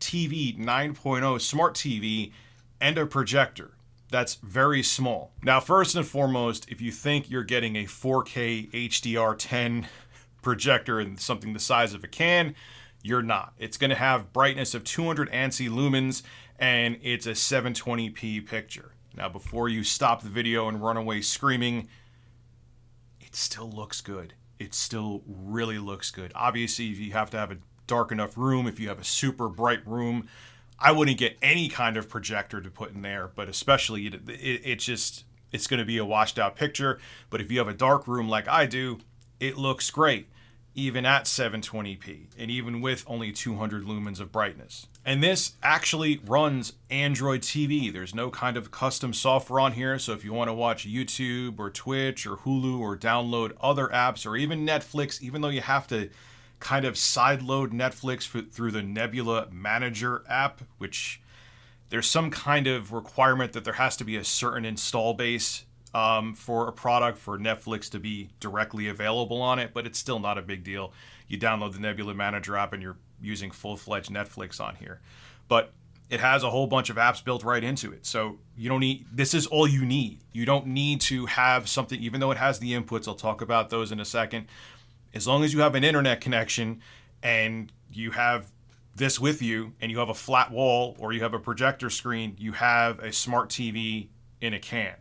TV 9.0 smart TV and a projector. That's very small. Now, first and foremost, if you think you're getting a 4K HDR10 projector and something the size of a can, you're not. It's going to have brightness of 200 ANSI lumens, and it's a 720p picture. Now, before you stop the video and run away screaming, it still looks good. It still really looks good. Obviously, if you have to have a dark enough room, if you have a super bright room, I wouldn't get any kind of projector to put in there, but especially it's going to be a washed out picture. But if you have a dark room like I do, it looks great, even at 720p, and even with only 200 lumens of brightness. And this actually runs Android TV. There's no kind of custom software on here, so if you want to watch YouTube or Twitch or Hulu or download other apps or even Netflix, even though you have to kind of sideload Netflix through the Nebula Manager app, which there's some kind of requirement that there has to be a certain install base for a product for Netflix to be directly available on it, but it's still not a big deal. You download the Nebula Manager app and you're using full-fledged Netflix on here. But it has a whole bunch of apps built right into it. So you don't need, this is all you need. You don't need to have something, even though it has the inputs, I'll talk about those in a second. As long as you have an internet connection and you have this with you and you have a flat wall or you have a projector screen, you have a smart TV in a can,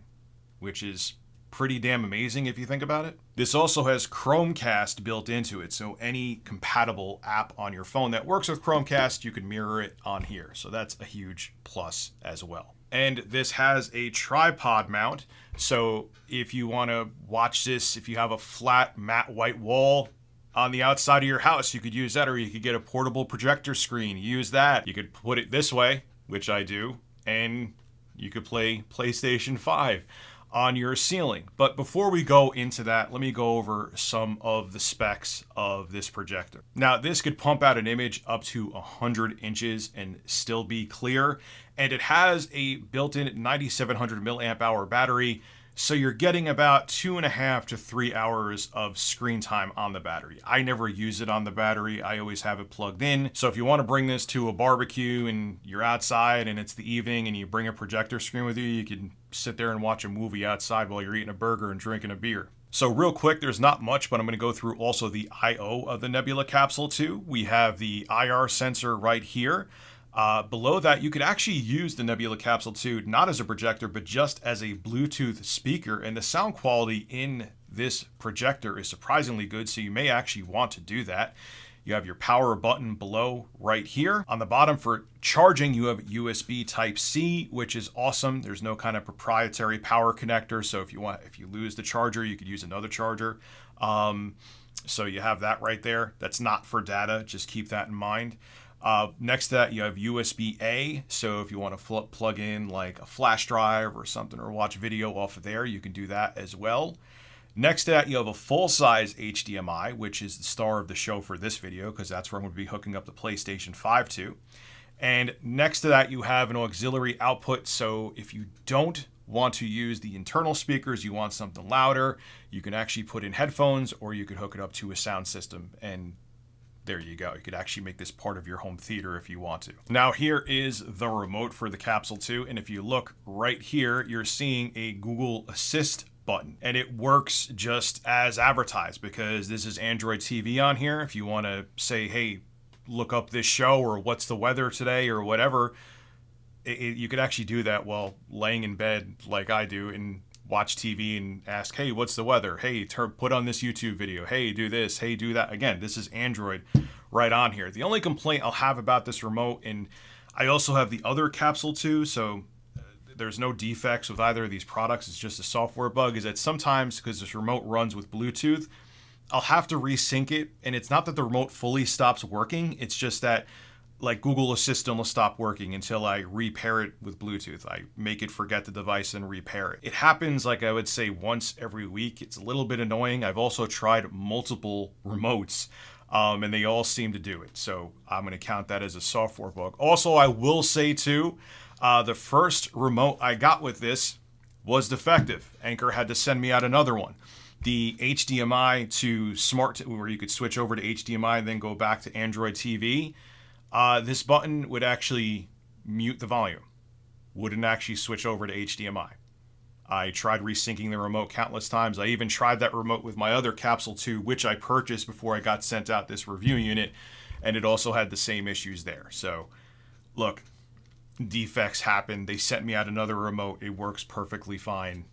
which is pretty damn amazing if you think about it. This also has Chromecast built into it, so any compatible app on your phone that works with Chromecast, you can mirror it on here. So that's a huge plus as well. And this has a tripod mount, so if you want to watch this, if you have a flat matte white wall on the outside of your house, you could use that, or you could get a portable projector screen, use that. You could put it this way, which I do, and you could play PlayStation 5 on your ceiling. But before we go into that, let me go over some of the specs of this projector. Now, this could pump out an image up to 100 inches and still be clear, and it has a built-in 9700 milliamp hour battery, so you're getting about 2.5 to 3 hours of screen time on the battery. I never use it on the battery. I always have it plugged in. So if you want to bring this to a barbecue and you're outside and it's the evening and you bring a projector screen with you, you can sit there and watch a movie outside while you're eating a burger and drinking a beer. So real quick, there's not much, but I'm going to go through also the I/O of the Nebula Capsule 2. We have the IR sensor right here. Below that, you could actually use the Nebula Capsule 2 not as a projector, but just as a Bluetooth speaker. And the sound quality in this projector is surprisingly good, so you may actually want to do that. You have your power button below right here. On the bottom for charging, you have USB Type-C, which is awesome. There's no kind of proprietary power connector, so if you lose the charger, you could use another charger. So you have that right there. That's not for data, just keep that in mind. Next to that, you have USB-A, so if you want to plug in like a flash drive or something or watch video off of there, you can do that as well. Next to that, you have a full-size HDMI, which is the star of the show for this video, because that's where I'm going to be hooking up the PlayStation 5 to. And next to that, you have an auxiliary output, so if you don't want to use the internal speakers, you want something louder, you can actually put in headphones, or you could hook it up to a sound system, and there you go. You could actually make this part of your home theater if you want to. Now here is the remote for the Capsule 2, and if you look right here, you're seeing a Google Assist button, and it works just as advertised because this is Android TV on here. If you want to say, hey, look up this show or what's the weather today or whatever, you could actually do that while laying in bed like I do and watch TV and ask, hey, what's the weather? Hey, put on this YouTube video. Hey, do this. Hey, do that. Again, this is Android right on here. The only complaint I'll have about this remote, and I also have the other Capsule 2, so there's no defects with either of these products. It's just a software bug, is that sometimes, because this remote runs with Bluetooth, I'll have to resync it. And it's not that the remote fully stops working. It's just that like Google Assistant will stop working until I repair it with Bluetooth. I make it forget the device and repair it. It happens, like I would say, once every week. It's a little bit annoying. I've also tried multiple remotes and they all seem to do it. So I'm going to count that as a software bug. Also, I will say too, the first remote I got with this was defective. Anker had to send me out another one. The HDMI to smart, where you could switch over to HDMI and then go back to Android TV, This button would actually mute the volume, wouldn't actually switch over to HDMI. I tried resyncing the remote countless times. I even tried that remote with my other Capsule 2, which I purchased before I got sent out this review unit, and it also had the same issues there. So, look, defects happen. They sent me out another remote. It works perfectly fine.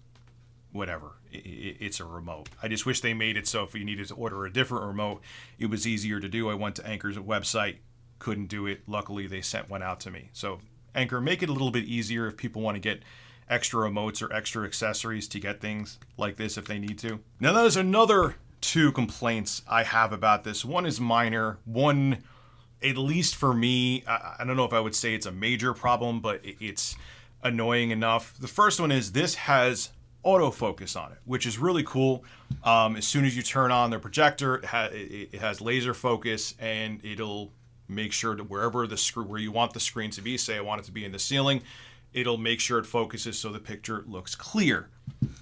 Whatever. It's a remote. I just wish they made it so if you needed to order a different remote, it was easier to do. I went to Anker's website, couldn't do it. Luckily, they sent one out to me. So, Anker, make it a little bit easier if people want to get extra remotes or extra accessories to get things like this if they need to. Now, there's another 2 complaints I have about this. One is minor. One, at least for me, I don't know if I would say it's a major problem, but it's annoying enough. The first one is this has autofocus on it, which is really cool. As soon as you turn on the projector, it has laser focus, and it'll make sure that wherever where you want the screen to be, say I want it to be in the ceiling, it'll make sure it focuses so the picture looks clear.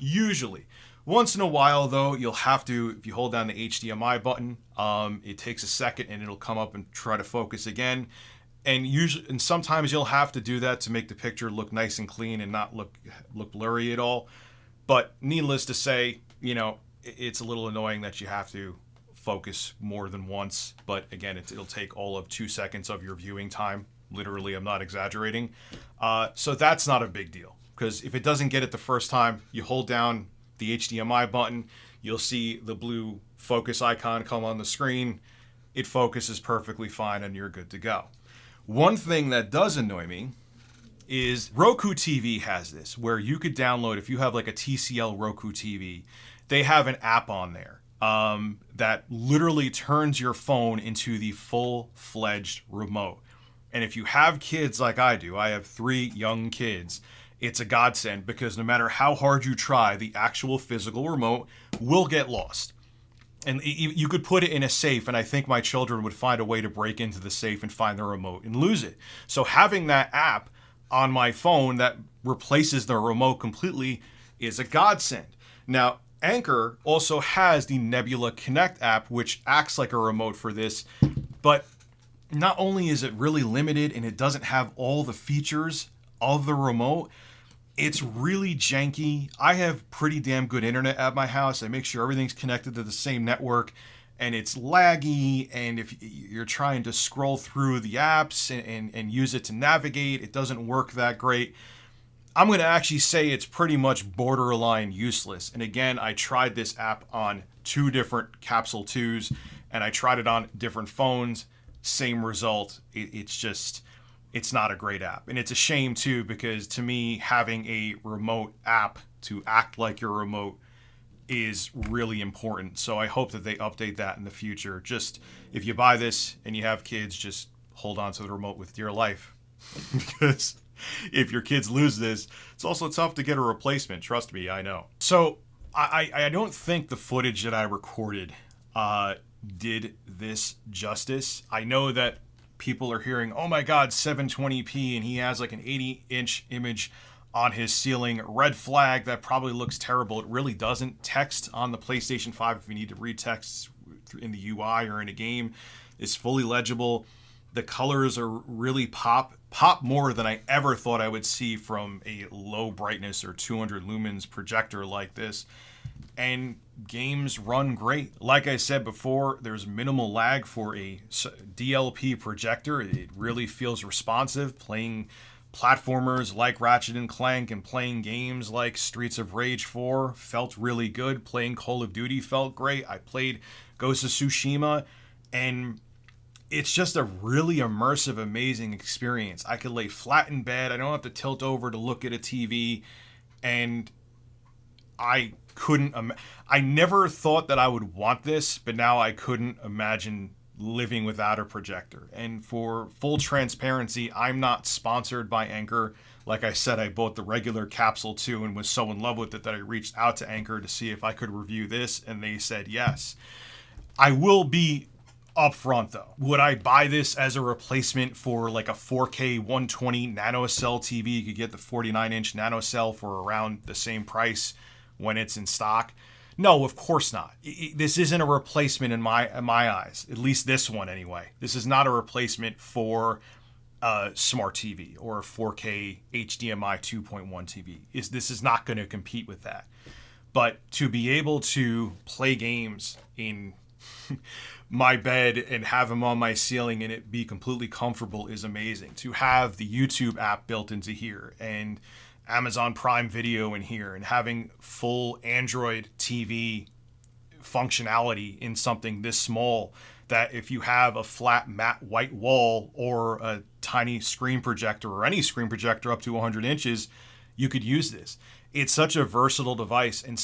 Usually. Once in a while, though, you'll have to, if you hold down the HDMI button, it takes a second and it'll come up and try to focus again. And sometimes you'll have to do that to make the picture look nice and clean and not look blurry at all. But needless to say, it's a little annoying that you have to focus more than once. But again, it'll take all of 2 seconds of your viewing time. Literally, I'm not exaggerating. So that's not a big deal, because if it doesn't get it the first time, you hold down the HDMI button, you'll see the blue focus icon come on the screen. It focuses perfectly fine and you're good to go. One thing that does annoy me is Roku TV has this, where you could download, if you have like a TCL Roku TV, they have an app on there that literally turns your phone into the full-fledged remote. And if you have kids like I do, I have 3 young kids, it's a godsend, because no matter how hard you try, the actual physical remote will get lost. And you could put it in a safe, and I think my children would find a way to break into the safe and find the remote and lose it. So having that app on my phone that replaces the remote completely is a godsend. Now, Anker also has the Nebula Connect app, which acts like a remote for this, but not only is it really limited and it doesn't have all the features of the remote, it's really janky. I have pretty damn good internet at my house. I make sure everything's connected to the same network, and it's laggy, and if you're trying to scroll through the apps and use it to navigate, it doesn't work that great. I'm going to actually say it's pretty much borderline useless. And again, I tried this app on 2 different Capsule 2s, and I tried it on different phones. Same result. It's not a great app. And it's a shame too, because to me, having a remote app to act like your remote is really important. So I hope that they update that in the future. Just, if you buy this and you have kids, just hold on to the remote with dear life. Because if your kids lose this, it's also tough to get a replacement. Trust me, I know. So I don't think the footage that I recorded did this justice. I know that people are hearing, oh my God, 720p, and he has like an 80-inch image on his ceiling. Red flag, that probably looks terrible. It really doesn't. Text on the PlayStation 5, if you need to read text in the UI or in a game, is fully legible. The colors are really pop more than I ever thought I would see from a low brightness or 200 lumens projector like this. And games run great. Like I said before, there's minimal lag for a DLP projector. It really feels responsive. Playing platformers like Ratchet and Clank and playing games like Streets of Rage 4 felt really good. Playing Call of Duty felt great. I played Ghost of Tsushima, and it's just a really immersive, amazing experience. I could lay flat in bed. I don't have to tilt over to look at a TV, and I never thought that I would want this, but now I couldn't imagine living without a projector. And for full transparency, I'm not sponsored by Anker. Like I said, I bought the regular Capsule 2 and was so in love with it that I reached out to Anker to see if I could review this, and they said yes. I will be upfront though. Would I buy this as a replacement for like a 4K 120 nanocell TV? You could get the 49-inch nanocell for around the same price when it's in stock. No, of course not. This isn't a replacement in my eyes. At least this one anyway. This is not a replacement for a smart TV or a 4K HDMI 2.1 TV. This is not going to compete with that. But to be able to play games in my bed and have them on my ceiling and it be completely comfortable is amazing. To have the YouTube app built into here and Amazon Prime Video in here and having full Android TV functionality in something this small, that if you have a flat matte white wall or a tiny screen projector or any screen projector up to 100 inches, you could use this. It's such a versatile device. And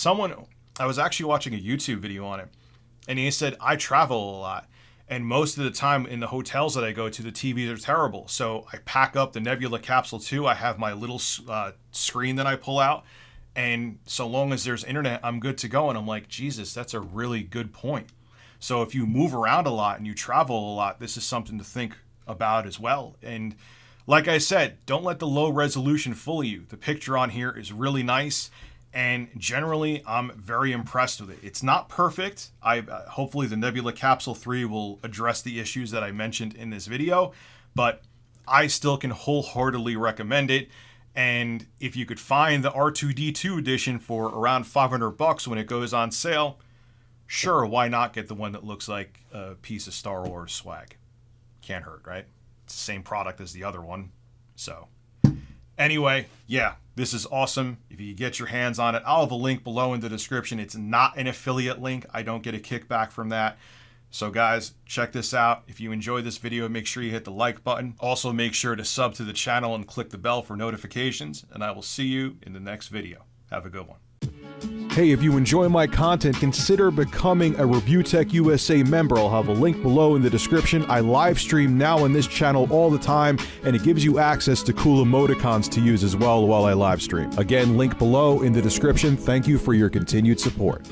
I was actually watching a YouTube video on it, and he said, I travel a lot, and most of the time in the hotels that I go to, the TVs are terrible. So I pack up the Nebula Capsule 2. I have my little screen that I pull out, and so long as there's internet, I'm good to go. And I'm like, Jesus, that's a really good point. So if you move around a lot and you travel a lot, this is something to think about as well. And like I said, don't let the low resolution fool you. The picture on here is really nice, and generally I'm very impressed with it. It's not perfect. Hopefully the Nebula Capsule 3 will address the issues that I mentioned in this video, but I still can wholeheartedly recommend it. And if you could find the R2-D2 edition for around $500 when it goes on sale, sure, why not get the one that looks like a piece of Star Wars swag? Can't hurt, right? It's the same product as the other one. So anyway, yeah, this is awesome. If you get your hands on it, I'll have a link below in the description. It's not an affiliate link. I don't get a kickback from that. So guys, check this out. If you enjoyed this video, make sure you hit the like button. Also, make sure to sub to the channel and click the bell for notifications. And I will see you in the next video. Have a good one. Hey, if you enjoy my content, consider becoming a Review Tech USA member. I'll have a link below in the description. I live stream now on this channel all the time, and it gives you access to cool emoticons to use as well while I live stream. Again, link below in the description. Thank you for your continued support.